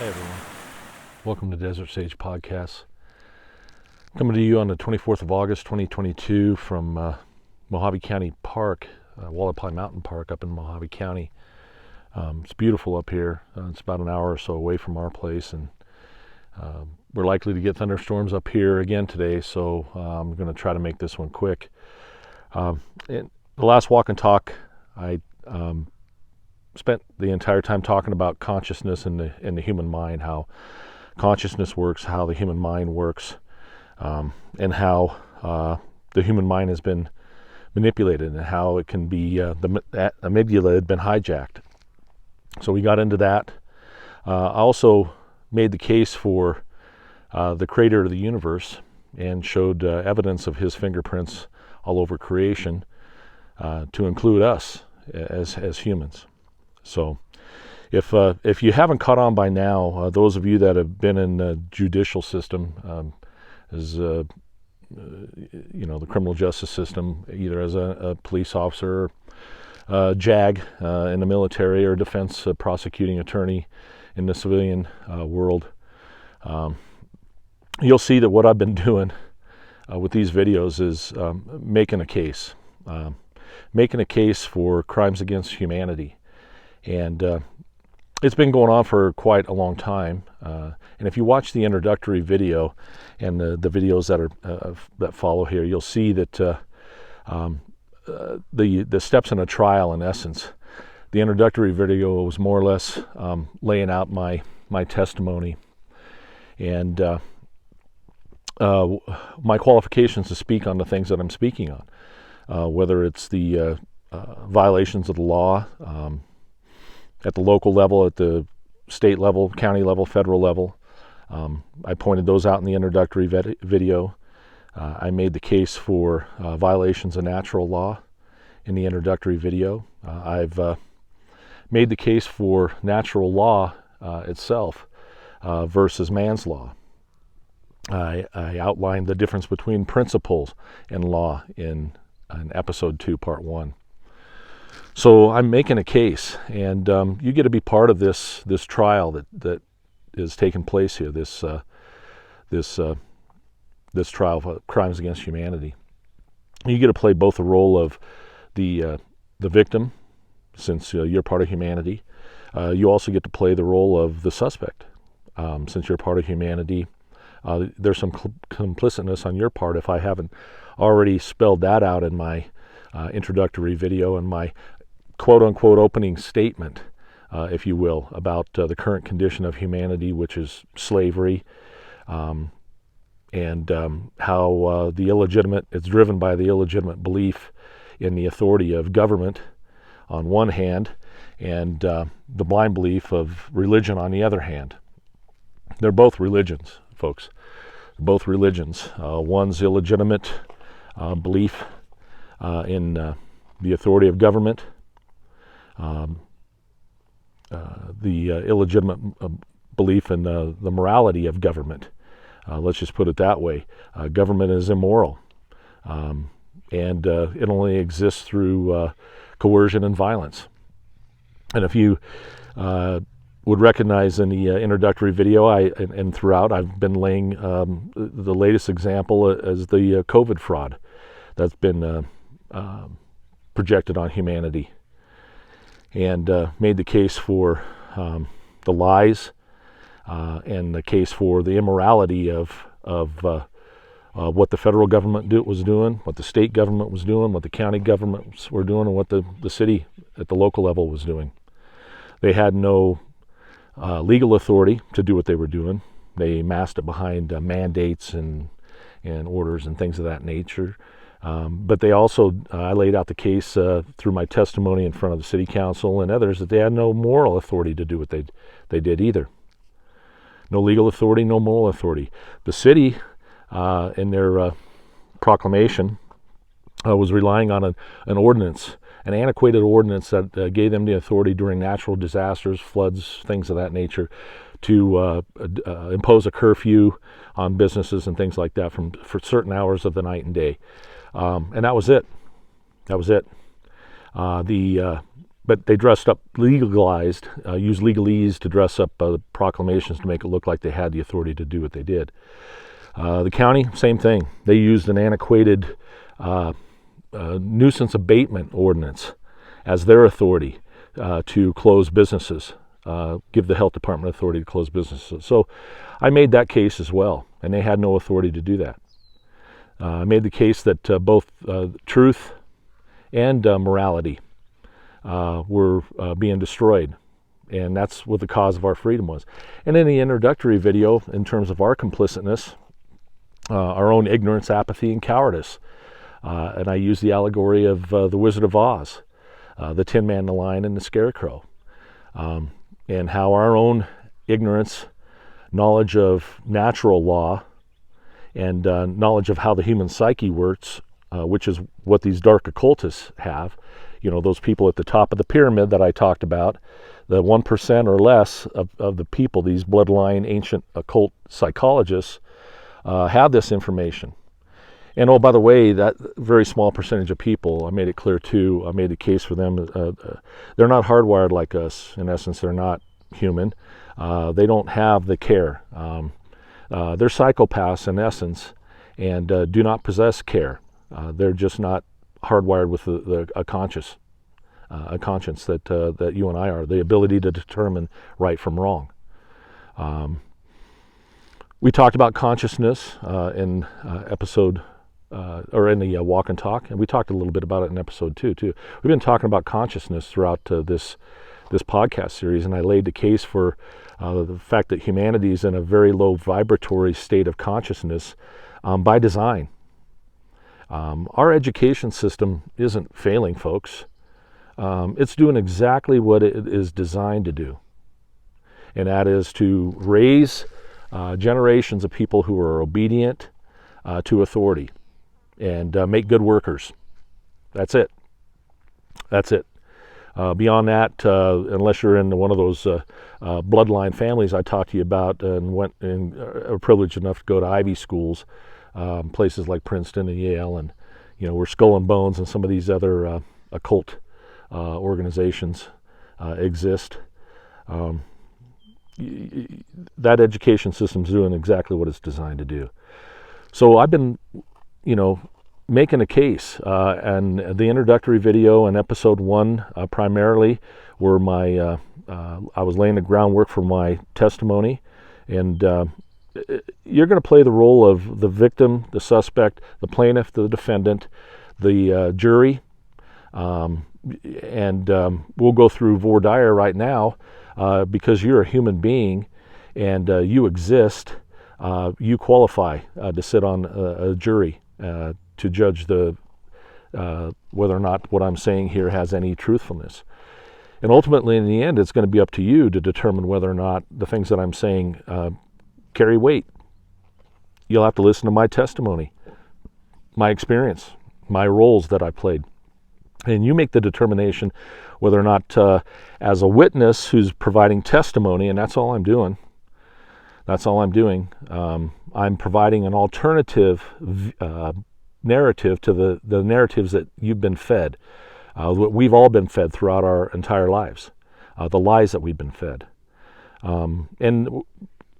Hey everyone, welcome to Desert Sage Podcasts. Coming to you on the 24th of August 2022 from Mojave County Park, Hualapai Mountain Park up in Mojave County. It's beautiful up here. It's about an hour or so away from our place, and we're likely to get thunderstorms up here again today, so I'm going to try to make this one quick. In the last walk and talk, I spent the entire time talking about consciousness in the human mind, how consciousness works, how the human mind works, and how the human mind has been manipulated and how it can be, the amygdala had been hijacked. So we got into that. I also made the case for the creator of the universe and showed evidence of his fingerprints all over creation to include us as humans. So if you haven't caught on by now, those of you that have been in the judicial system, the criminal justice system, either as a police officer, JAG in the military, or defense prosecuting attorney in the civilian world, you'll see that what I've been doing with these videos is making a case for crimes against humanity. And it's been going on for quite a long time. And if you watch the introductory video and the videos that follow here, you'll see that the steps in a trial, in essence, the introductory video was more or less laying out my testimony and my qualifications to speak on the things that I'm speaking on, whether it's the violations of the law, at the local level, at the state level, county level, federal level. I pointed those out in the introductory video. I made the case for violations of natural law in the introductory video. I've made the case for natural law itself versus man's law. I outlined the difference between principles and law in episode 2, part 1. So I'm making a case, and you get to be part of this trial that is taking place here. This trial of crimes against humanity. You get to play both the role of the victim, since you're part of humanity. You also get to play the role of the suspect, since you're part of humanity. There's some complicitness on your part if I haven't already spelled that out in my introductory video and my quote-unquote opening statement, if you will, about the current condition of humanity, which is slavery, and how it's driven by the illegitimate belief in the authority of government on one hand, and the blind belief of religion on the other hand. They're both religions, folks. Both religions. One's illegitimate belief in the authority of government, the illegitimate belief in the morality of government. Let's just put it that way. Government is immoral, and it only exists through coercion and violence. And if you would recognize in the introductory video and throughout, I've been laying the latest example as the COVID fraud that's been projected on humanity, and made the case for the lies and the case for the immorality of what the federal government was doing, what the state government was doing, what the county governments were doing, and what the city at the local level was doing. They had no legal authority to do what they were doing. They masked it behind mandates and orders and things of that nature. But they also, I laid out the case through my testimony in front of the city council and others, that they had no moral authority to do what they did either. No legal authority, no moral authority. The city, in their proclamation, was relying on an ordinance, an antiquated ordinance that gave them the authority during natural disasters, floods, things of that nature, to impose a curfew on businesses and things like that for certain hours of the night and day. And that was it. The but they dressed up, legalized, used legalese to dress up proclamations to make it look like they had the authority to do what they did. The county, same thing. They used an antiquated nuisance abatement ordinance as their authority to close businesses, give the health department authority to close businesses. So I made that case as well, and they had no authority to do that. I made the case that both truth and morality were being destroyed, and that's what the cause of our freedom was. And in the introductory video, in terms of our complicitness, our own ignorance, apathy, and cowardice, and I used the allegory of the Wizard of Oz, the Tin Man, the Lion, and the Scarecrow, and how our own ignorance, knowledge of natural law, and knowledge of how the human psyche works, which is what these dark occultists have. You know, those people at the top of the pyramid that I talked about, the 1% or less of the people, these bloodline ancient occult psychologists, have this information. And oh, by the way, that very small percentage of people, I made it clear too, I made the case for them, they're not hardwired like us. In essence, they're not human. They don't have the care. They're psychopaths in essence, and do not possess care. They're just not hardwired with a conscience that you and I are, the ability to determine right from wrong. We talked about consciousness in episode, or in the walk and talk, and we talked a little bit about it in episode 2 too. We've been talking about consciousness throughout this podcast series, and I laid the case for the fact that humanity is in a very low vibratory state of consciousness by design. Our education system isn't failing, folks. It's doing exactly what it is designed to do, and that is to raise generations of people who are obedient to authority and make good workers. That's it. That's it. Beyond that, unless you're in one of those bloodline families I talked to you about and are privileged enough to go to Ivy schools, places like Princeton and Yale, and where Skull and Bones and some of these other occult organizations exist, that education system's doing exactly what it's designed to do. So I've been, making a case, and the introductory video in episode 1 primarily were I was laying the groundwork for my testimony, and you're going to play the role of the victim, the suspect, the plaintiff, the defendant, the jury, and we'll go through voir dire right now because you're a human being and you exist. You qualify to sit on a jury to judge whether or not what I'm saying here has any truthfulness. And ultimately, in the end, it's going to be up to you to determine whether or not the things that I'm saying carry weight. You'll have to listen to my testimony, my experience, my roles that I played. And you make the determination whether or not, as a witness who's providing testimony, and that's all I'm doing, I'm providing an alternative narrative to the narratives that you've been fed, we've all been fed throughout our entire lives, the lies that we've been fed.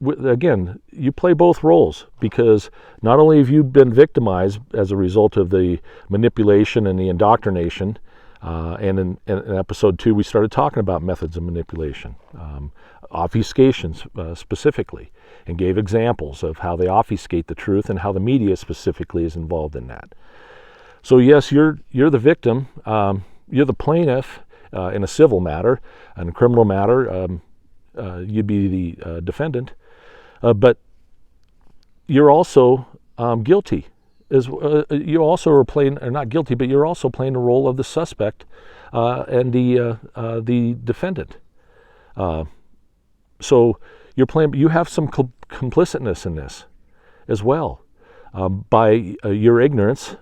Again, you play both roles, because not only have you been victimized as a result of the manipulation and the indoctrination, and in episode 2 we started talking about methods of manipulation, obfuscations specifically, and gave examples of how they obfuscate the truth and how the media specifically is involved in that. So yes, you're the victim, you're the plaintiff in a civil matter. In a criminal matter, you'd be the defendant, but you're also guilty. You also are playing, or not guilty, but you're also playing the role of the suspect and the defendant. So you have some complicitness in this as well, by your ignorance,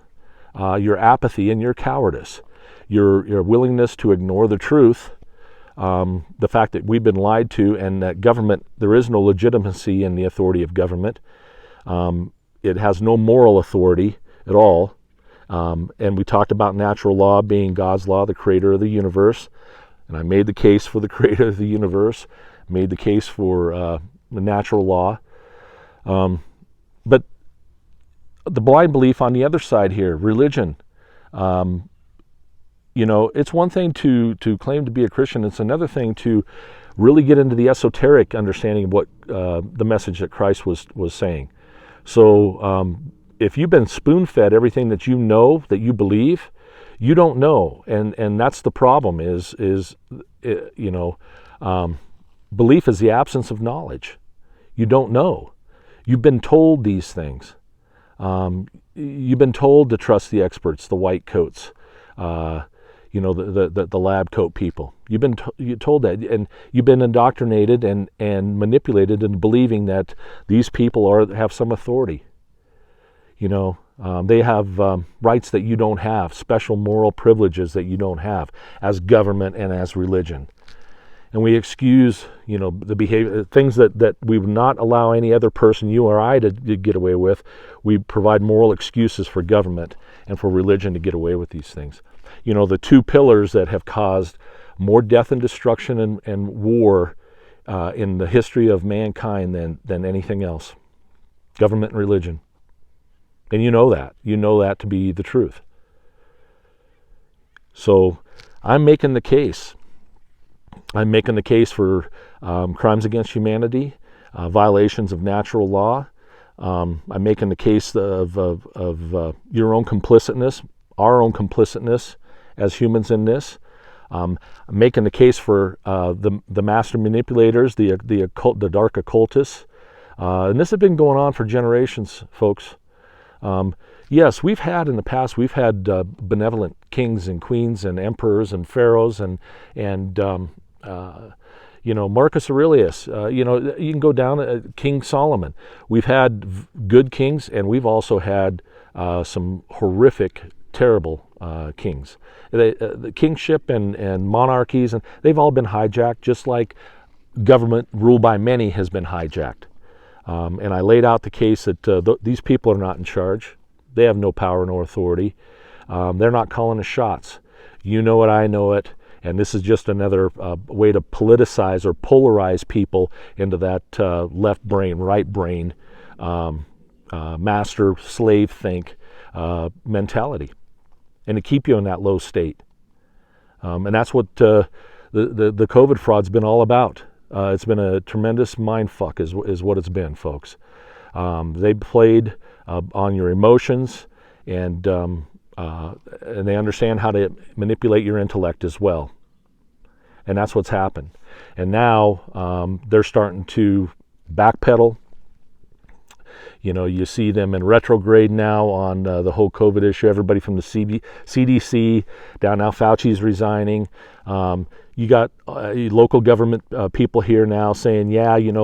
your apathy, and your cowardice, your willingness to ignore the truth, the fact that we've been lied to, and that government, there is no legitimacy in the authority of government. It has no moral authority at all. And we talked about natural law being God's law, the creator of the universe. And I made the case for the creator of the universe, made the case for natural law. But the blind belief on the other side here, religion, it's one thing to claim to be a Christian. It's another thing to really get into the esoteric understanding of what the message that Christ was saying. So if you've been spoon-fed everything that you know, that you believe, you don't know, and that's the problem. Belief is the absence of knowledge. You don't know. You've been told these things. You've been told to trust the experts, the white coats, the lab coat people. You've been told that, and you've been indoctrinated and manipulated into believing that these people have some authority. They have rights that you don't have, special moral privileges that you don't have as government and as religion. And we excuse, the behavior, things that we would not allow any other person, you or I, to get away with. We provide moral excuses for government and for religion to get away with these things. The two pillars that have caused more death and destruction and war in the history of mankind than anything else: government and religion. And you know that to be the truth. So I'm making the case. I'm making the case for crimes against humanity, violations of natural law. I'm making the case of your own complicitness, our own complicitness as humans in this. I'm making the case for the master manipulators, the occult, the dark occultists. And this has been going on for generations, folks. Yes, in the past, we've had benevolent kings and queens and emperors and pharaohs and Marcus Aurelius. You can go down King Solomon. We've had good kings, and we've also had some horrific, terrible kings. The kingship and monarchies, and they've all been hijacked, just like government ruled by many has been hijacked. And I laid out the case that these people are not in charge. They have no power nor authority. They're not calling the shots. You know it, I know it. And this is just another way to politicize or polarize people into that left brain, right brain, master-slave think mentality, and to keep you in that low state. And that's what the COVID fraud's been all about. It's been a tremendous mind fuck is what it's been, folks. They played on your emotions, and they understand how to manipulate your intellect as well. And that's what's happened. And now they're starting to backpedal. You see them in retrograde now on the whole COVID issue. Everybody from the CDC down now, Fauci's resigning. You got local government people here now saying,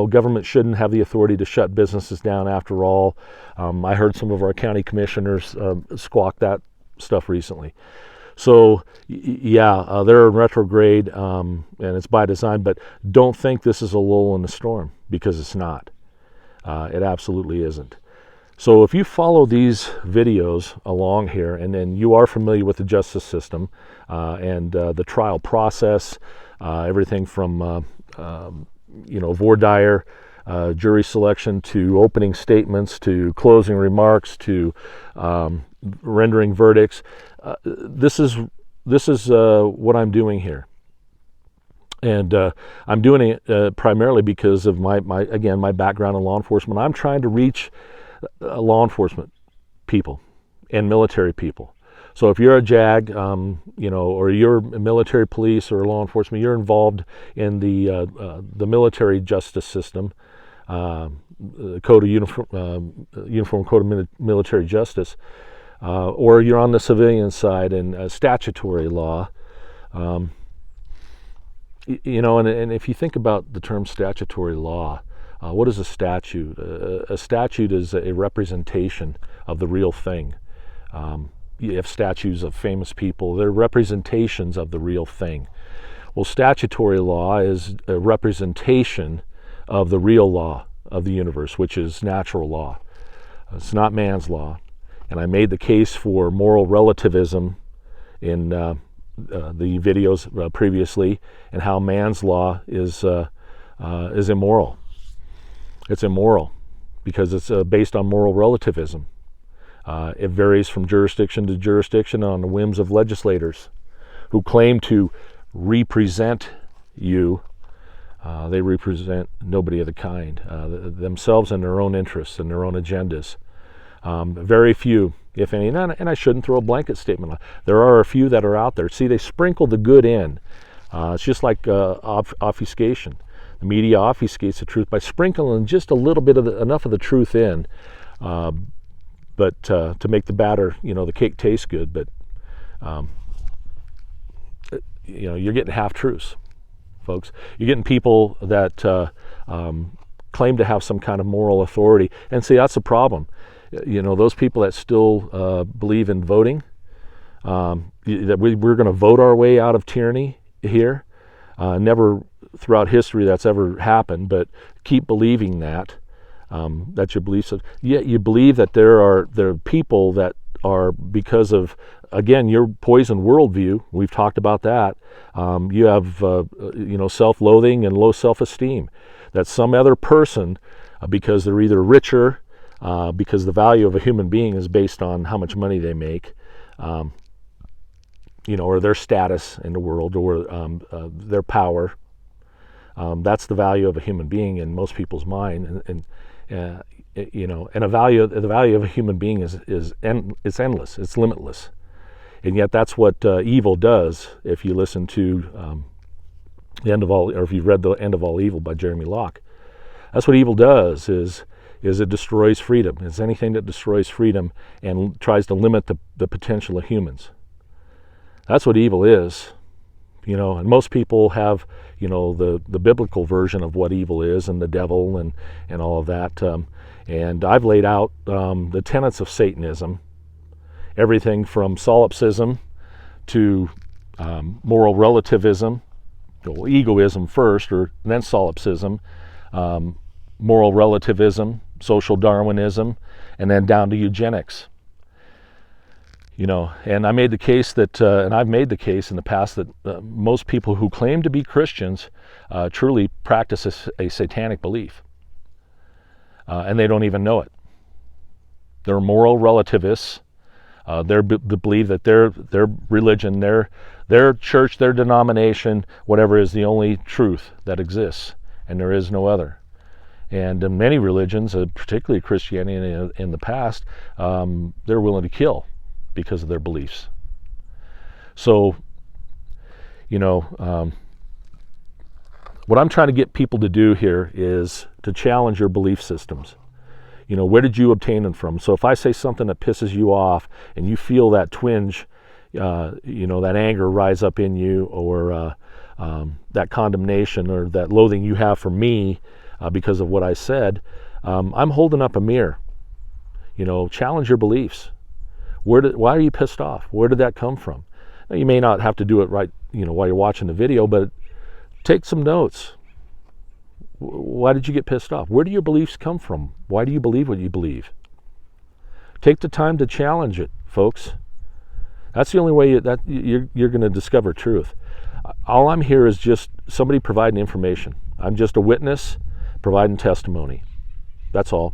government shouldn't have the authority to shut businesses down after all. I heard some of our county commissioners squawk that stuff recently. So, they're in retrograde, and it's by design, but don't think this is a lull in the storm, because it's not. It absolutely isn't. So if you follow these videos along here, and then you are familiar with the justice system and the trial process, everything from voir dire, jury selection, to opening statements, to closing remarks, to rendering verdicts, this is what I'm doing here. And I'm doing it primarily because of my background in law enforcement. I'm trying to reach law enforcement people and military people. So if you're a JAG, or you're a military police or law enforcement, you're involved in the military justice system, Code of Uniform Code of Military Justice, or you're on the civilian side in statutory law. And if you think about the term statutory law, what is a statute? A statute is a representation of the real thing. You have statues of famous people. They're representations of the real thing. Well, statutory law is a representation of the real law of the universe, which is natural law. It's not man's law. And I made the case for moral relativism in the videos previously, and how manslaughter is immoral. It's immoral because it's based on moral relativism. It varies from jurisdiction to jurisdiction on the whims of legislators who claim to represent you. They represent nobody of the kind, themselves and their own interests and their own agendas. Very few, if any, and I shouldn't throw a blanket statement on. There are a few that are out there. See, they sprinkle the good in. It's just like obfuscation. The media obfuscates the truth by sprinkling just a little bit of enough of the truth in, but to make the batter, the cake taste good. But you're getting half truths, folks. You're getting people that claim to have some kind of moral authority, and see, that's the problem. Those people that still believe in voting, that we're going to vote our way out of tyranny here. Never throughout history that's ever happened, but keep believing that. That's your beliefs. Yet you believe that there are people that are, because of, again, your poisoned worldview. We've talked about that. You have self-loathing and low self-esteem. That some other person, because they're either richer, because the value of a human being is based on how much money they make, or their status in the world, or their power. That's the value of a human being in most people's mind, and the value of a human being it's endless, it's limitless, and yet that's what evil does. If you listen to the End of All, or if you've read The End of All Evil by Jeremy Locke, that's what evil does. Is it destroys freedom. It's anything that destroys freedom and tries to limit the potential of humans. That's what evil is. And most people have, the biblical version of what evil is, and the devil and all of that. And I've laid out the tenets of Satanism, everything from solipsism to moral relativism, egoism first, or then solipsism, moral relativism, social Darwinism, and then down to eugenics. And I made the case that, and I've made the case in the past, that most people who claim to be Christians truly practice a satanic belief, and they don't even know it. They're moral relativists. They believe that their religion, their church, their denomination, whatever, is the only truth that exists, and there is no other. And in many religions, particularly Christianity in the past, they're willing to kill because of their beliefs. So, what I'm trying to get people to do here is to challenge your belief systems. Where did you obtain them from? So if I say something that pisses you off and you feel that twinge, that anger rise up in you, or that condemnation or that loathing you have for me because of what I said, I'm holding up a mirror. Challenge your beliefs. Why are you pissed off? Where did that come from? Now, you may not have to do it right, while you're watching the video, but take some notes. Why did you get pissed off? Where do your beliefs come from? Why do you believe what you believe? Take the time to challenge it, folks. That's the only way that you're going to discover truth. All I'm here is just somebody providing information. I'm just a witness providing testimony. That's all.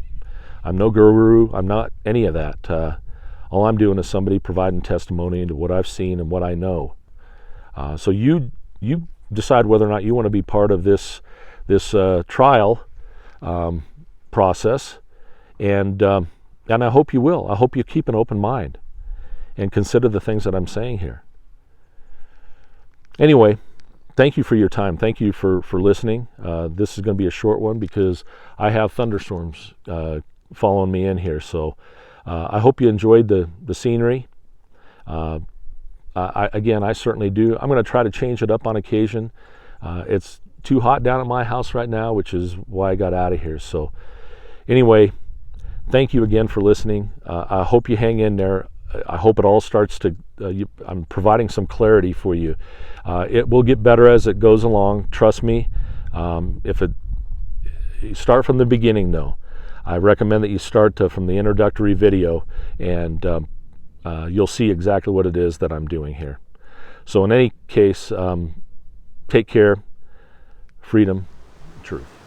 I'm no guru. I'm not any of that. All I'm doing is somebody providing testimony into what I've seen and what I know. So you decide whether or not you want to be part of this trial process, and I hope you will. I hope you keep an open mind and consider the things that I'm saying here. Anyway, thank you for your time. Thank you for listening. This is going to be a short one because I have thunderstorms following me in here. So I hope you enjoyed the scenery. I certainly do. I'm going to try to change it up on occasion. It's too hot down at my house right now, which is why I got out of here. So anyway, thank you again for listening. I hope you hang in there. I hope it all starts to, I'm providing some clarity for you. It will get better as it goes along. Trust me. You start from the beginning though. I recommend that you start from the introductory video, and you'll see exactly what it is that I'm doing here. So in any case, take care, freedom, truth.